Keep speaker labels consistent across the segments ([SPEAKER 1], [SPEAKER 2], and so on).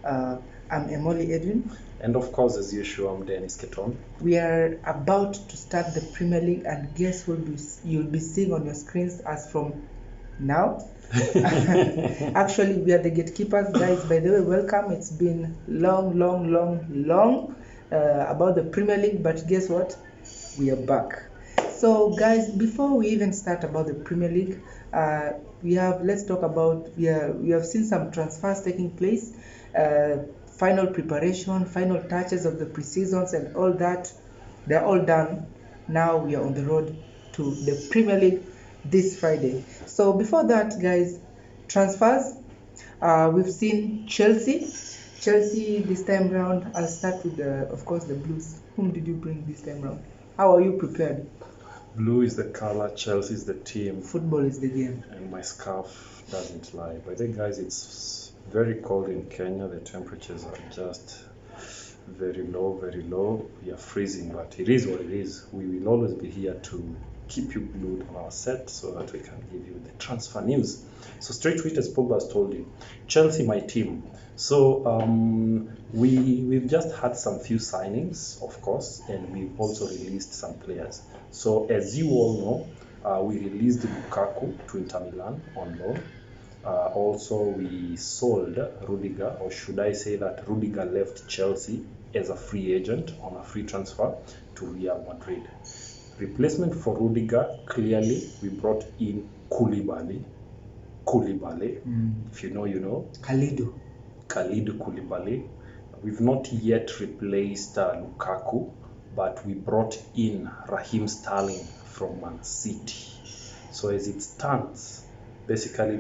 [SPEAKER 1] I'm Emoli Edwin.
[SPEAKER 2] And of course, as usual, I'm Dennis Keton.
[SPEAKER 1] We are about to start the Premier League, and guess what you'll be seeing on your screens as from now? Actually, we are the gatekeepers, guys. By the way, welcome. It's been long about the Premier League, but guess what? We are back. So, guys, before we even start about the Premier League, let's talk about we have seen some transfers taking place. Final preparation, final touches of the pre-seasons and all that, they're all done. Now we are on the road to the Premier League this Friday. So before that, guys, transfers. We've seen Chelsea. Chelsea this time round. I'll start with of course, the Blues. Whom did you bring this time round? How are you prepared?
[SPEAKER 2] Blue is the color, Chelsea is the team.
[SPEAKER 1] Football is the game.
[SPEAKER 2] And my scarf doesn't lie. But I think, guys, it's very cold in Kenya. The temperatures are just very low. We are freezing, but it is what it is. We will always be here to keep you glued on our set so that we can give you the transfer news. So straight to it, as Pogba has told you, Chelsea, my team. So we've just had some few signings, of course, and we've also released some players. So as you all know, we released Lukaku to Inter Milan on loan. Also, we sold Rudiger, or should I say that Rudiger left Chelsea as a free agent on a free transfer to Real Madrid. Replacement for Rudiger, clearly, we brought in Koulibaly. If you know, you know.
[SPEAKER 1] Kalidou
[SPEAKER 2] Koulibaly. We've not yet replaced Lukaku, but we brought in Raheem Sterling from Man City. So as it stands, basically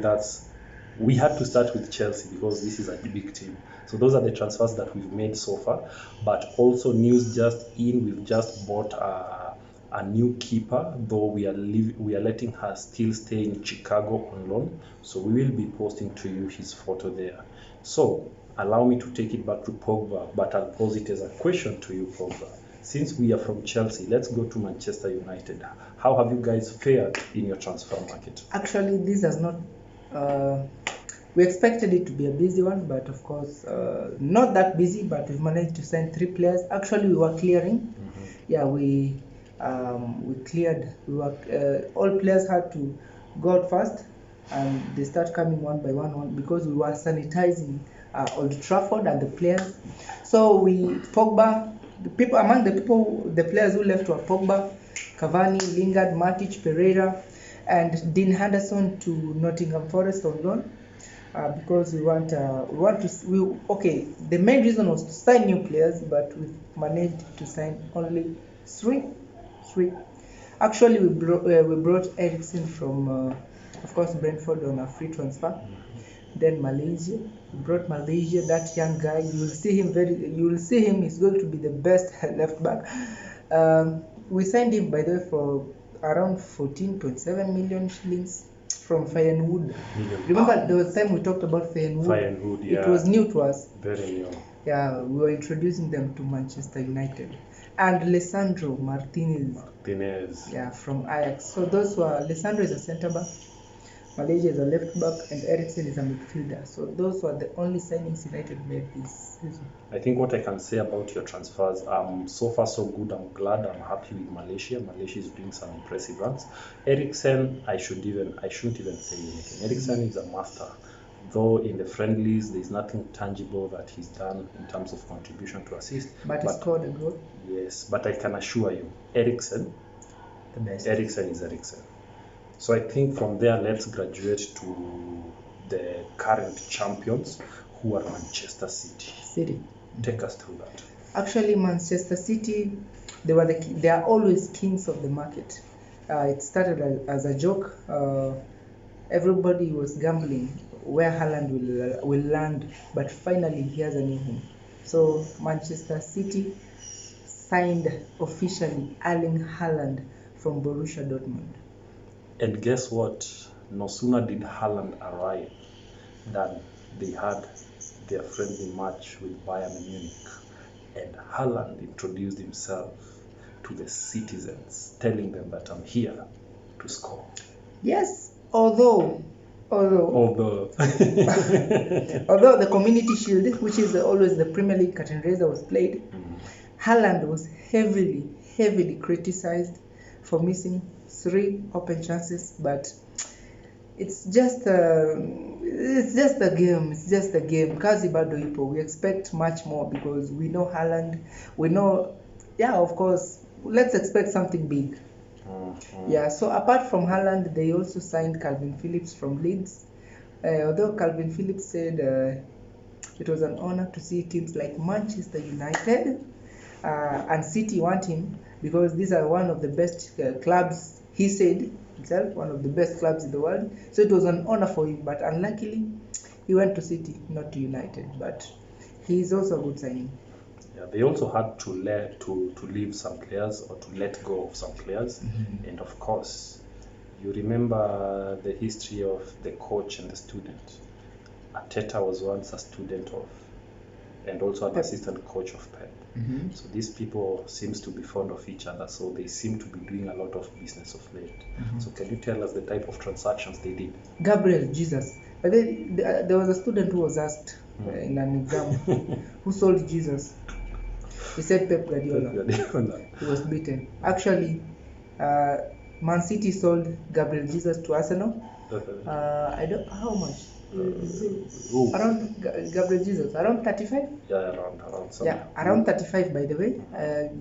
[SPEAKER 2] we had to start with Chelsea because this is a big team. So those are the transfers that we've made so far. But also news just in, we've just bought a new keeper, though we are letting her still stay in Chicago on loan. So we will be posting to you his photo there. So allow me to take it back to Pogba, but I'll pose it as a question to you, Pogba. Since we are from Chelsea, let's go to Manchester United. How have you guys fared in your transfer market?
[SPEAKER 1] Actually, this has not. We expected it to be a busy one, but of course, not that busy. But we've managed to sign 3 players. Actually, we were clearing. Mm-hmm. Yeah, we cleared. All players had to go out first, and they start coming one by one because we were sanitizing Old Trafford and the players. So Pogba. The players who left were Pogba, Cavani, Lingard, Matic, Pereira, and Dean Henderson to Nottingham Forest on loan. Because the main reason was to sign new players, but we managed to sign only 3. Actually, we brought Eriksen from, of course, Brentford on a free transfer. Then Malaysia. We brought Malaysia, that young guy. You will see him. He's going to be the best left back. We signed him, by the way, for around 14.7 million shillings from Feyenoord. Remember there was time we talked about Feyenoord?
[SPEAKER 2] Yeah.
[SPEAKER 1] It was new to us.
[SPEAKER 2] Very new.
[SPEAKER 1] Yeah, we were introducing them to Manchester United. And Lisandro Martinez. Yeah, from Ajax. So those were, Lisandro is a centre back, Malaysia is a left back, and Eriksen is a midfielder. So those were the only signings United made this season.
[SPEAKER 2] I think what I can say about your transfers, so far so good. I'm glad. I'm happy with Malaysia. Malaysia is doing some impressive runs. Eriksen, I shouldn't even say anything. Eriksen is a master. Though in the friendlies, there's nothing tangible that he's done in terms of contribution to assist.
[SPEAKER 1] But he scored a goal.
[SPEAKER 2] Yes, but I can assure you, Eriksen,
[SPEAKER 1] the best.
[SPEAKER 2] Eriksen is Eriksen. So I think from there, let's graduate to the current champions, who are Manchester City. Take us through that.
[SPEAKER 1] Actually, Manchester City, they are always kings of the market. It started as a joke. Everybody was gambling where Haaland will land, but finally he has a new home. So Manchester City signed officially Erling Haaland from Borussia Dortmund.
[SPEAKER 2] And guess what? No sooner did Haaland arrive than they had their friendly match with Bayern Munich. And Haaland introduced himself to the citizens, telling them that I'm here to score.
[SPEAKER 1] Yes, although Although the Community Shield, which is always the Premier League curtain raiser, was played, Haaland was heavily criticized for missing 3 open chances, but it's just a game. It's just a game. Kazi bado ipo. We expect much more because we know Haaland. We know, of course, let's expect something big. Yeah, so apart from Haaland, they also signed Calvin Phillips from Leeds. Although Calvin Phillips said it was an honor to see teams like Manchester United and City want him because these are one of the best clubs, he said himself, one of the best clubs in the world. So it was an honor for him, but unluckily he went to City, not to United. But he's also a good signing.
[SPEAKER 2] Yeah, they also had to leave some players or to let go of some players, and of course, you remember the history of the coach and the student. Arteta was once a student of, and also an assistant coach of Pep. So these people seems to be fond of each other, so they seem to be doing a lot of business of late. So can you tell us the type of transactions they did?
[SPEAKER 1] Gabriel Jesus. But then there was a student who was asked in an exam who sold Jesus. He said Pep Guardiola. He was beaten. Actually, Man City sold Gabriel Jesus to Arsenal. I don't how much. Around Gabriel Jesus, around 35?
[SPEAKER 2] Yeah, around some.
[SPEAKER 1] Yeah, around 35 by the way.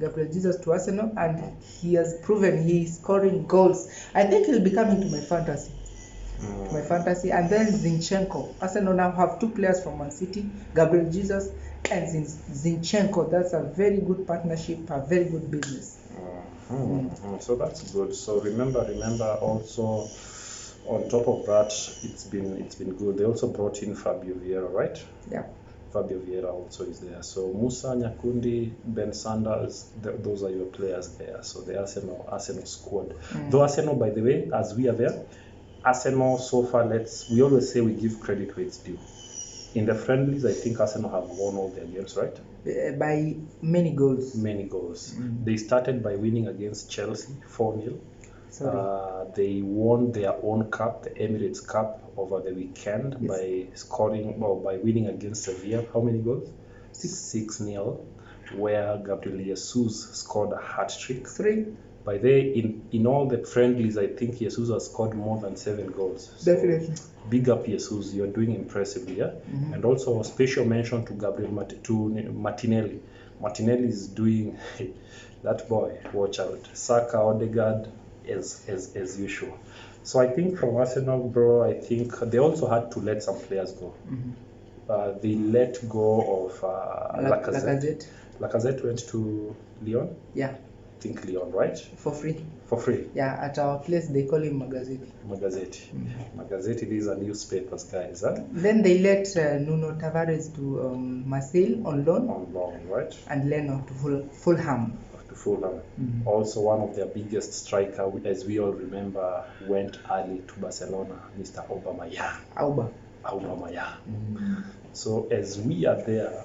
[SPEAKER 1] Gabriel Jesus to Arsenal, and he has proven he's scoring goals. I think he'll be coming to my fantasy. And then Zinchenko. Arsenal now have 2 players from Man City, Gabriel Jesus and Zinchenko. That's a very good partnership, a very good business.
[SPEAKER 2] So that's good. So remember also, on top of that, it's been good. They also brought in Fabio Vieira, right?
[SPEAKER 1] Yeah.
[SPEAKER 2] Fabio Vieira also is there. So Musa Nyakundi, Ben Sanders, those are your players there. So the Arsenal squad. Though Arsenal, by the way, as we are there, Arsenal so far, we always say we give credit where it's due. In the friendlies, I think Arsenal have won all their games, right?
[SPEAKER 1] By many goals.
[SPEAKER 2] They started by winning against Chelsea 4-0. They won their own cup, the Emirates Cup, over the weekend by winning against Sevilla. How many goals? 6-0, where Gabriel Jesus scored a hat-trick.
[SPEAKER 1] 3.
[SPEAKER 2] By in all the friendlies, I think Jesus has scored more than 7 goals.
[SPEAKER 1] So definitely.
[SPEAKER 2] Big up Jesus, you're doing impressively, yeah? And also a special mention to Martinelli. Martinelli is doing that boy, watch out. Saka, Odegaard, as usual. So I think from Arsenal, bro, I think they also had to let some players go. They let go of Lacazette. Lacazette went to Lyon?
[SPEAKER 1] Yeah.
[SPEAKER 2] I think Lyon, right?
[SPEAKER 1] For free. Yeah, at our place they call him Magazeti.
[SPEAKER 2] Magazeti, these are newspapers, guys. Huh?
[SPEAKER 1] Then they let Nuno Tavares to Marseille on loan.
[SPEAKER 2] Right?
[SPEAKER 1] And Leno to Fulham.
[SPEAKER 2] Also one of their biggest striker, as we all remember, went early to Barcelona, Mr. Aubameyang. So as we are there,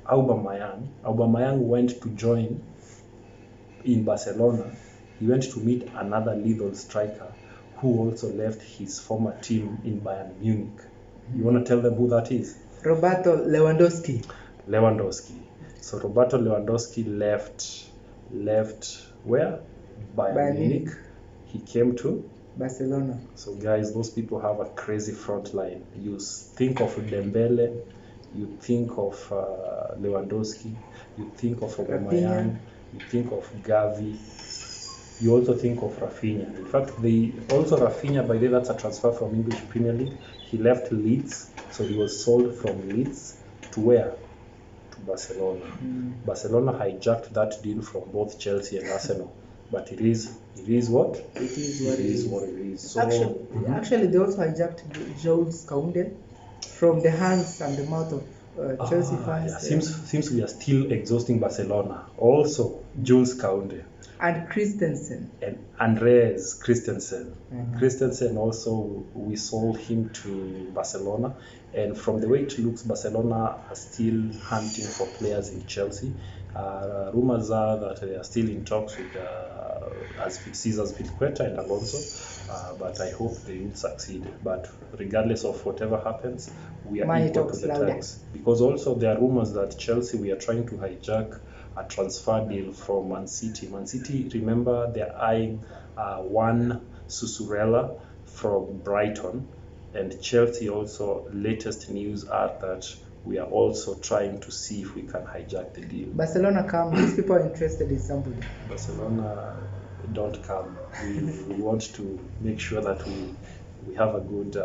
[SPEAKER 2] Aubameyang went to join in Barcelona. He went to meet another lethal striker who also left his former team in Bayern Munich. You want to tell them who that is?
[SPEAKER 1] Roberto Lewandowski.
[SPEAKER 2] So Roberto Lewandowski left where? Bayern Munich. He came to
[SPEAKER 1] Barcelona.
[SPEAKER 2] So guys, those people have a crazy front line. You think of Dembele, you think of Lewandowski, you think of Aubameyang, you think of Gavi, you also think of Rafinha. In fact, Rafinha, by the way, that's a transfer from English Premier League. He left Leeds, so he was sold from Leeds to where? To Barcelona. Barcelona hijacked that deal from both Chelsea and Arsenal. But it is what? It is what it is. So,
[SPEAKER 1] actually, they also hijacked Jules Koundé from the hands and the mouth of Chelsea fans.
[SPEAKER 2] Yeah. Seems we are still exhausting Barcelona. Also, Jules Koundé.
[SPEAKER 1] And Christensen.
[SPEAKER 2] And Andreas Christensen. Christensen also, we sold him to Barcelona. And from the way it looks, Barcelona are still hunting for players in Chelsea. Rumors are that they are still in talks with Cesar Azpilicueta and Alonso, but I hope they will succeed. But regardless of whatever happens, we are
[SPEAKER 1] Money
[SPEAKER 2] equal to
[SPEAKER 1] talks
[SPEAKER 2] the
[SPEAKER 1] louder.
[SPEAKER 2] tax. Because also there are rumors that Chelsea, we are trying to hijack a transfer deal from Man City. Man City, remember, they're eyeing one Susurella from Brighton, and Chelsea also, latest news are that we are also trying to see if we can hijack the deal.
[SPEAKER 1] Barcelona come. These people are interested in somebody.
[SPEAKER 2] Barcelona, don't come. We want to make sure that we have a good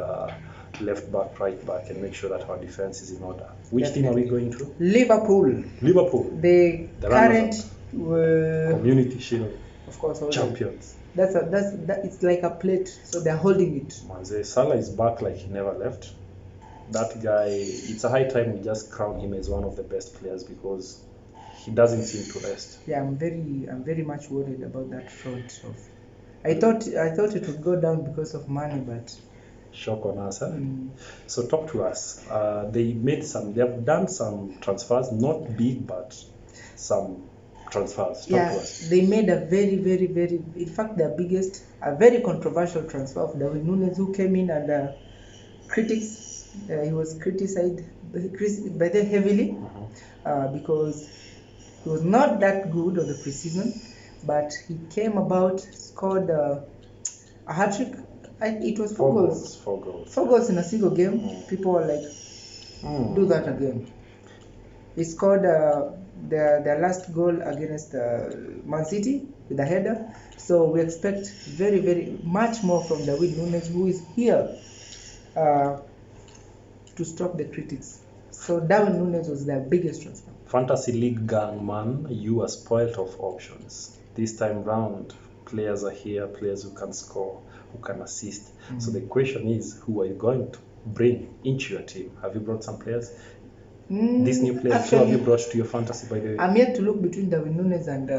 [SPEAKER 2] left back, right back, and make sure that our defense is in order. Which team are we going to?
[SPEAKER 1] Liverpool.
[SPEAKER 2] Liverpool.
[SPEAKER 1] The
[SPEAKER 2] runners-up.
[SPEAKER 1] current
[SPEAKER 2] Community Shield
[SPEAKER 1] of course, holding.
[SPEAKER 2] champions.
[SPEAKER 1] It's like a plate, so they're holding it.
[SPEAKER 2] Manze, Salah is back like he never left. That guy, it's a high time we just crown him as one of the best players because he doesn't seem to rest.
[SPEAKER 1] Yeah, I'm very much worried about that front of. I thought it would go down because of money, but
[SPEAKER 2] Shock on us, huh? So talk to us. They have done some transfers, not big, but some transfers. Talk to us.
[SPEAKER 1] They made a very, in fact, their biggest, a very controversial transfer of Darwin Núñez, who came in and critics, he was criticized by them heavily because he was not that good on the preseason, but he came about, scored a hat-trick. It was four goals. Four goals in a single game. People were like, do that again. He scored their last goal against Man City with a header. So we expect very much more from Darwin Núñez, who is here to stop the critics. So Darwin Núñez was their biggest transfer.
[SPEAKER 2] Fantasy League gang, man, you are spoiled of options. This time round, players are here, players who can score, who can assist. So the question is, who are you going to bring into your team? Have you brought some players? These new players,
[SPEAKER 1] actually,
[SPEAKER 2] who have you brought to your fantasy, by the way?
[SPEAKER 1] I'm yet to look between Darwin Núñez and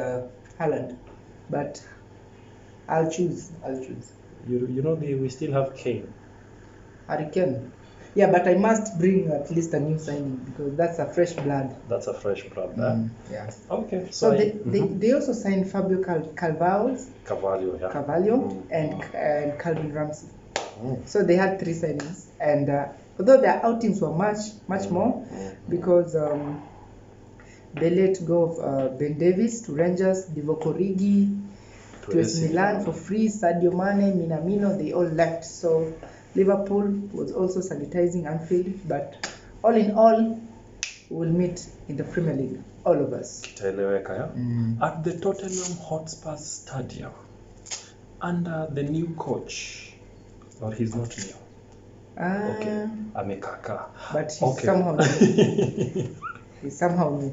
[SPEAKER 1] Haaland, but I'll choose.
[SPEAKER 2] You know, we still have Kane.
[SPEAKER 1] Harry Kane. Yeah, but I must bring at least a new signing because that's a fresh blood.
[SPEAKER 2] That's a fresh blood,
[SPEAKER 1] Yeah.
[SPEAKER 2] Okay.
[SPEAKER 1] So they also signed Fabio Carvalho, and Calvin Ramsey. So they had 3 signings, and although their outings were much more, because they let go of Ben Davies to Rangers, Divock Origi to AC Milan for free, Sadio Mane, Minamino, they all left. So Liverpool was also sanitizing Anfield, but all in all, we'll meet in the Premier League, all of us.
[SPEAKER 2] Kitaeleweka, yeah? At the Tottenham Hotspur Stadium, under the new coach, or he's not new. Okay, Amekaka.
[SPEAKER 1] But he's somehow new.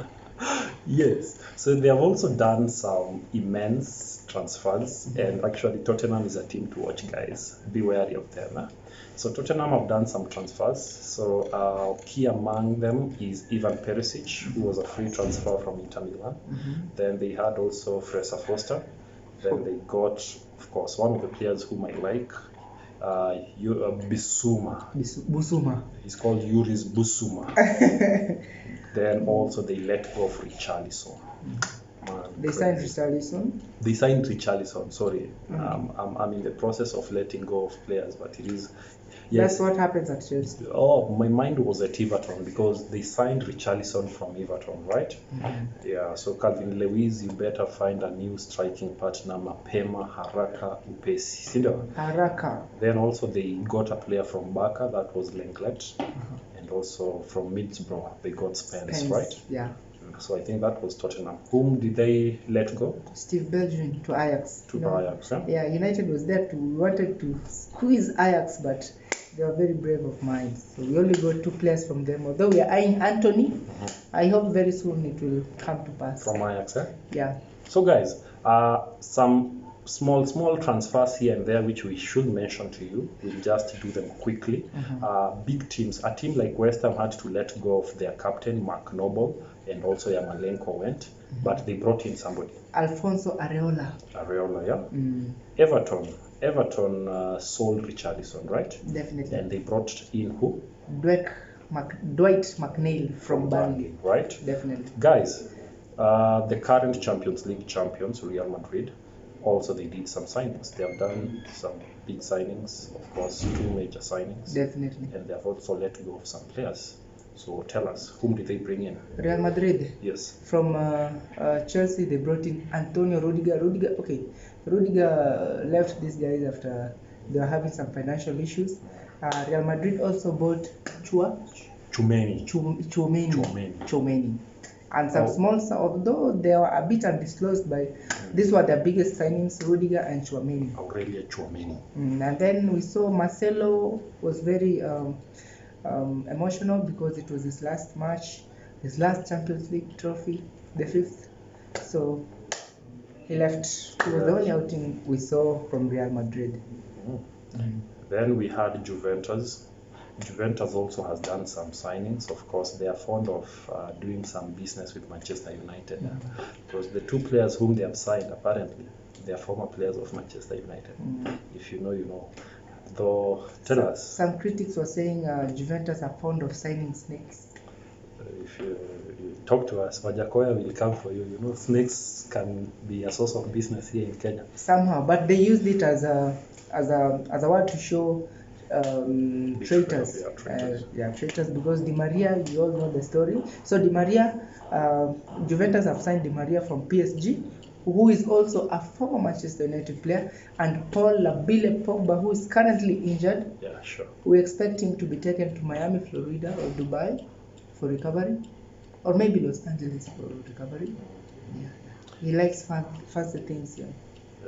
[SPEAKER 2] Yes, so they have also done some immense transfers, and actually Tottenham is a team to watch, guys. Be wary of them. So Tottenham have done some transfers. So key among them is Ivan Perisic, who was a free transfer from Inter Milan. Then they had also Fraser Foster. Then they got, of course, one of the players whom I like, Bissouma. He's called Yuris Bissouma. Then also they let go of Richarlison.
[SPEAKER 1] They signed Richarlison?
[SPEAKER 2] They signed Richarlison, sorry. I'm in the process of letting go of players, but it is...
[SPEAKER 1] Yes. That's what happens at Chelsea.
[SPEAKER 2] Oh, my mind was at Everton because they signed Richarlison from Everton, right? Yeah, so Calvin Lewis, you better find a new striking partner, mapema, haraka, upesi.
[SPEAKER 1] Haraka.
[SPEAKER 2] Then also they got a player from Barca, that was Lenglet. And also from Middlesbrough, they got Spence, right?
[SPEAKER 1] Yeah.
[SPEAKER 2] So I think that was Tottenham. Whom did they let go?
[SPEAKER 1] Steve Bergwijn to Ajax.
[SPEAKER 2] Ajax, yeah?
[SPEAKER 1] Yeah, United was there wanted to squeeze Ajax, but they were very brave of mind. So we only got 2 players from them. Although we are eyeing Anthony, I hope very soon it will come to pass.
[SPEAKER 2] From Ajax, eh?
[SPEAKER 1] Yeah.
[SPEAKER 2] So guys, some small transfers here and there which we should mention to you. We'll just do them quickly. Big teams, a team like West Ham had to let go of their captain Mark Noble, and also Yamalenko went, but they brought in somebody.
[SPEAKER 1] Alfonso Areola,
[SPEAKER 2] yeah? Everton sold Richarlison, right?
[SPEAKER 1] Definitely.
[SPEAKER 2] And they brought in who?
[SPEAKER 1] Dwight McNeil from Burnley.
[SPEAKER 2] Right?
[SPEAKER 1] Definitely.
[SPEAKER 2] Guys, The current Champions League champions, Real Madrid, also they did some signings. They have done some big signings, of course, 2 major signings.
[SPEAKER 1] Definitely.
[SPEAKER 2] And they have also let go of some players. So tell us, whom did they bring in?
[SPEAKER 1] Real Madrid.
[SPEAKER 2] Yes.
[SPEAKER 1] From Chelsea, they brought in Antonio Rudiger. Rudiger left these guys after they were having some financial issues. Real Madrid also bought
[SPEAKER 2] Tchouaméni.
[SPEAKER 1] And some small, although they were a bit undisclosed, by these were their biggest signings, Rudiger and Tchouaméni. And then we saw Marcelo was very emotional because it was his last match, his last Champions League trophy, the 5th. So he left. It was the only outing we saw from Real Madrid.
[SPEAKER 2] Then we had Juventus. Juventus also has done some signings. Of course, they are fond of doing some business with Manchester United. Because the 2 players whom they have signed, apparently, they are former players of Manchester United. If you know, you know. Though, tell us.
[SPEAKER 1] Some critics were saying Juventus are fond of signing snakes.
[SPEAKER 2] If you talk to us, Wajakoya will come for you. You know, snakes can be a source of business here in Kenya.
[SPEAKER 1] Somehow, but they used it as a word to show traitors. Traitors, because Di Maria, you all know the story. So Di Maria, Juventus have signed Di Maria from PSG, who is also a former Manchester United player, and Paul Labile Pogba, who is currently injured.
[SPEAKER 2] Yeah, sure.
[SPEAKER 1] We expect him to be taken to Miami, Florida, or Dubai for recovery, or maybe Los Angeles for recovery. Yeah, he likes fancy things. Yeah.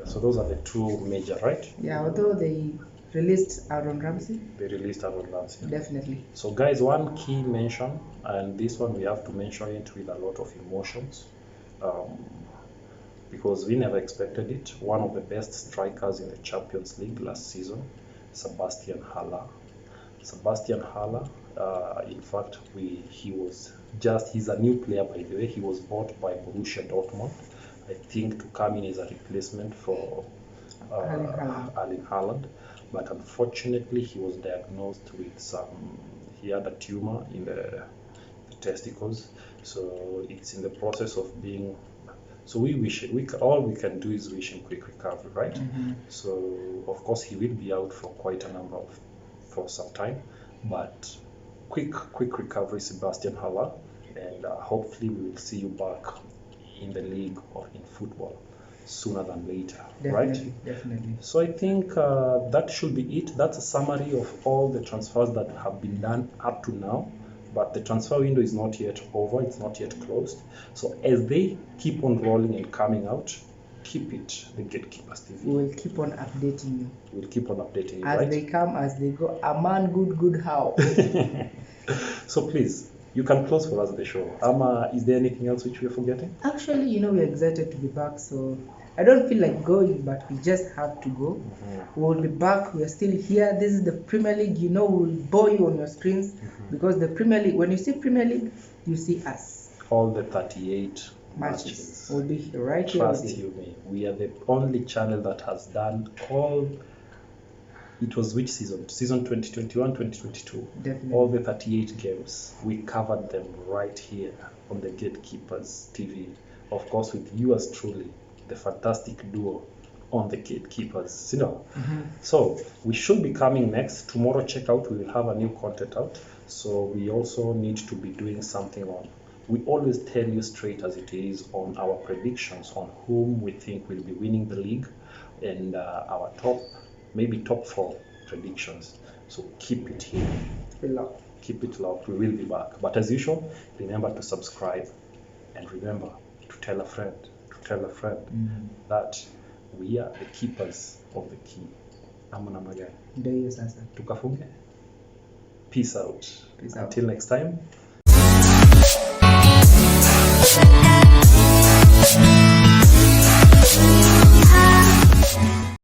[SPEAKER 2] So those are the 2 major, right?
[SPEAKER 1] Yeah, although they released Aaron Ramsey.
[SPEAKER 2] They released Aaron Ramsey.
[SPEAKER 1] Definitely.
[SPEAKER 2] So guys, one key mention, and this one we have to mention it with a lot of emotions, because we never expected it. One of the best strikers in the Champions League last season, Sebastian Haller. In fact, he's a new player, by the way. He was bought by Borussia Dortmund, I think, to come in as a replacement for Erling Haaland. But unfortunately, he was diagnosed with he had a tumor in the testicles. So it's in the process of being, so all we can do is wish him quick recovery, right? So of course he will be out for quite a number for some time, but quick recovery, Sebastian Haller, and hopefully we will see you back in the league or in football sooner than later.
[SPEAKER 1] Definitely.
[SPEAKER 2] So I think that should be it. That's a summary of all the transfers that have been done up to now. But the transfer window is not yet over, it's not yet closed. So as they keep on rolling and coming out, keep it, the Gatekeepers TV.
[SPEAKER 1] We will keep on updating you.
[SPEAKER 2] We'll keep on updating you,
[SPEAKER 1] as
[SPEAKER 2] right?
[SPEAKER 1] they come, as they go. A man good how.
[SPEAKER 2] So please, you can close for us the show. Is there anything else which we're forgetting?
[SPEAKER 1] Actually, we're excited to be back, so I don't feel like going, but we just have to go. We'll be back. We are still here. This is the Premier League. We'll bore you on your screens, because the Premier League, when you see Premier League, you see us.
[SPEAKER 2] All the 38
[SPEAKER 1] matches will be here, right here.
[SPEAKER 2] Trust you me. We are the only channel that has done all. It was which season? Season 2021, 2022.
[SPEAKER 1] Definitely.
[SPEAKER 2] All the 38 games. We covered them right here on the Gatekeepers TV. Of course, with yours truly, the fantastic duo on the Gatekeepers. So we should be coming next. Tomorrow, check out, we will have a new content out. So we also need to be doing something on. We always tell you straight as it is on our predictions on whom we think will be winning the league and our maybe top 4 predictions. So keep it here. Keep it locked. We will be back. But as usual, remember to subscribe and remember to tell a friend that we are the keepers of the key.
[SPEAKER 1] Ndio sasa.
[SPEAKER 2] Tukafunge. Peace out. Until next time.